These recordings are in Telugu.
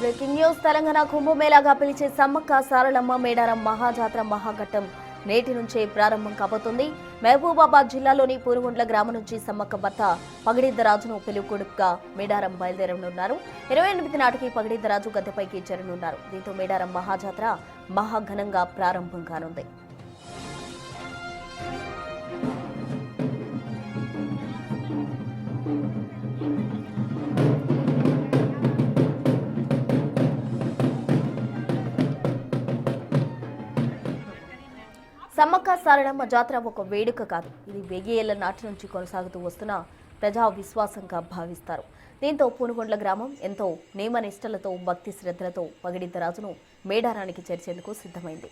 బ్రేకింగ్ న్యూస్ తెలంగాణ కుంభమేళాగా పిలిచే సమ్మక్క సారలమ్మ మేడారం మహాజాతర మహాఘట్టం నేటి నుంచే ప్రారంభం కాబోతుంది. మహబూబాబాద్ జిల్లాలోని పూనుగొండ్ల గ్రామం నుంచి సమ్మక్క భర్త పగిడిద్దరాజును పెళ్లికొడుకుగా మేడారం బయలుదేరనున్నారు. 28 నాటికి పగిడిద్దరాజు గద్దెపైకి చేరనున్నారు. దీంతో మేడారం మహాజాతర మహాఘనంగా ప్రారంభం కానుంది. సమ్మక్క సారలమ్మ జాతర ఒక వేడుక కాదు, ఇది 1000 ఏళ్ల నాటి నుంచి కొనసాగుతూ వస్తున్న ప్రజా విశ్వాసంగా భావిస్తారు. దీంతో పూనుగొండ్ల గ్రామం ఎంతో నియమనిష్టలతో భక్తి శ్రద్ధలతో పగిడిద్దరాజును మేడారానికి చేర్చేందుకు సిద్ధమైంది.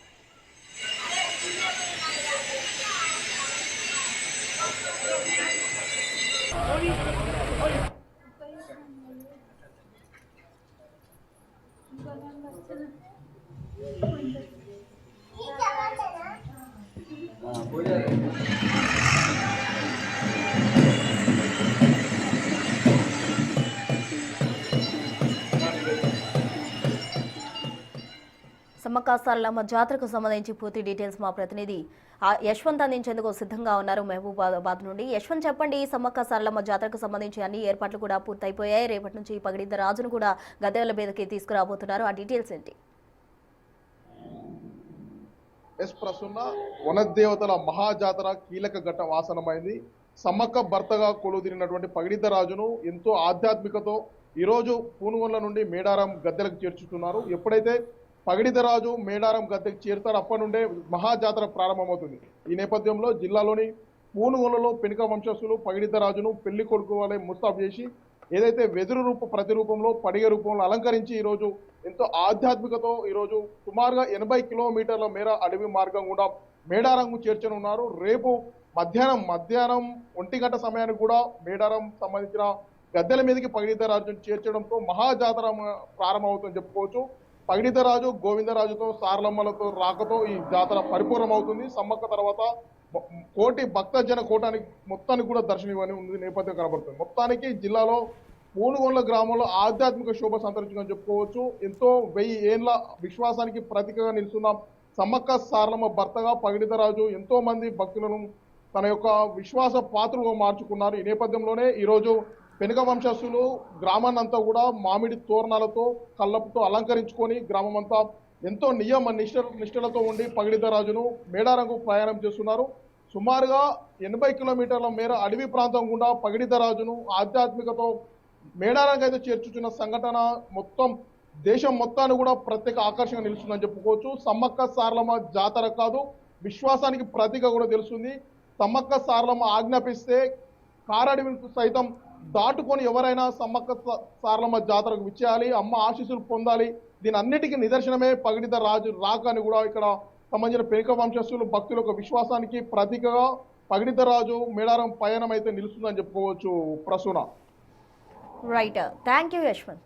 సమ్మక్క సారలమ్మ జాతరకు సంబంధించి పూర్తి డీటెయిల్స్ మా ప్రతినిధి యశ్వంత్ అందించేందుకు సిద్ధంగా ఉన్నారు మహబూబాబాద్ నుండి. యశ్వంత్, చెప్పండి, సమ్మక్క సారలమ్మ జాతరకు సంబంధించి అన్ని ఏర్పాట్లు కూడా పూర్తయిపోయాయి. రేపటి నుంచి పగిడిద్దరాజును కూడా గద్దెల మీదకి తీసుకురాబోతున్నారు. ఆ డీటెయిల్స్ ఏంటి? ప్రస్తుత వనదేవతల మహాజాతర కీలక ఘట్టం ఆసనమైంది. సమ్మక్క భర్తగా కొలువుదీరినటువంటి పగిడిద్దరాజును ఎంతో ఆధ్యాత్మికతో ఈరోజు పూనుగొండ్ల నుండి మేడారం గద్దెలకు చేర్చుతున్నారు. ఎప్పుడైతే పగిడిద్దరాజు మేడారం గద్దెకు చేరుతారు అప్పటి నుండే మహాజాతర ప్రారంభమవుతుంది. ఈ నేపథ్యంలో జిల్లాలోని పూనుగొండ్లలో పెనుక వంశస్థులు పగిడిద్దరాజును పెళ్లి కొడుకు వలె ముస్తాబు చేసి ఏదైతే వెదురు ప్రతిరూపంలో పడిగ రూపంలో అలంకరించి ఈరోజు ఎంతో ఆధ్యాత్మికతో ఈరోజు సుమారుగా 80 కిలోమీటర్ల మేర అడవి మార్గం కూడా మేడారంకు చేర్చనున్నారు. రేపు మధ్యాహ్నం 1 గంట సమయానికి కూడా మేడారం సంబంధించిన గద్దెల మీదకి పగిడిద్దరాజును చేర్చడంతో మహాజాతర ప్రారంభమవుతుందని చెప్పుకోవచ్చు. పగిడిద్దరాజు గోవిందరాజుతో సారలమ్మలతో రాకతో ఈ జాతర పరిపూర్ణమవుతుంది. సమ్మక్క తర్వాత కోటి భక్తజన కోటానికి మొత్తానికి కూడా దర్శనమివ్వని ఉంది నేపథ్యం కనబడుతుంది. మొత్తానికి జిల్లాలో పూనుగొండ్ల గ్రామంలో ఆధ్యాత్మిక శోభ సంతరించుకొని చెప్పుకోవచ్చు. ఎంతో 1000 ఏళ్ల విశ్వాసానికి ప్రతీకగా నిలుస్తున్న సమ్మక్క సారలమ్మ భర్తగా పగిడిద్దరాజు ఎంతో మంది భక్తులను తన యొక్క విశ్వాస పాత్రగా మార్చుకున్నారు. ఈ నేపథ్యంలోనే ఈరోజు పెనుక వంశస్థులు గ్రామాన్నంతా కూడా మామిడి తోరణాలతో కళ్ళపుతో అలంకరించుకొని గ్రామం అంతా ఎంతో నిష్టలతో ఉండి పగిడిద్దరాజును మేడారంకు ప్రయాణం చేస్తున్నారు. సుమారుగా 80 కిలోమీటర్ల మేర అడవి ప్రాంతం గుండా పగిడిద్దరాజును ఆధ్యాత్మికతో మేడారంకి అయితే చేర్చుచున్న సంఘటన మొత్తం దేశం మొత్తాన్ని కూడా ప్రత్యేక ఆకర్షణగా నిలుస్తుందని చెప్పుకోవచ్చు. సమ్మక్క సారలమ్మ జాతర కాదు, విశ్వాసానికి ప్రతీక కూడా తెలుస్తుంది. సమ్మక్క సారలమ్మ ఆజ్ఞాపిస్తే కారడవిని సైతం దాటుకొని ఎవరైనా సమ్మక్క సారలమ్మ జాతరకు విచ్చేయాలి, అమ్మ ఆశీస్సులు పొందాలి. దీని అన్నిటికీ నిదర్శనమే పగిడిద్దరాజు రాక అని కూడా ఇక్కడ సంబంధించిన పెనుక వంశస్థులు భక్తుల యొక్క విశ్వాసానికి ప్రతీకగా పగిడిద్దరాజు మేడారం పయనం అయితే నిలుస్తుందని చెప్పుకోవచ్చు. Prasuna. Right, thank you Yashwant.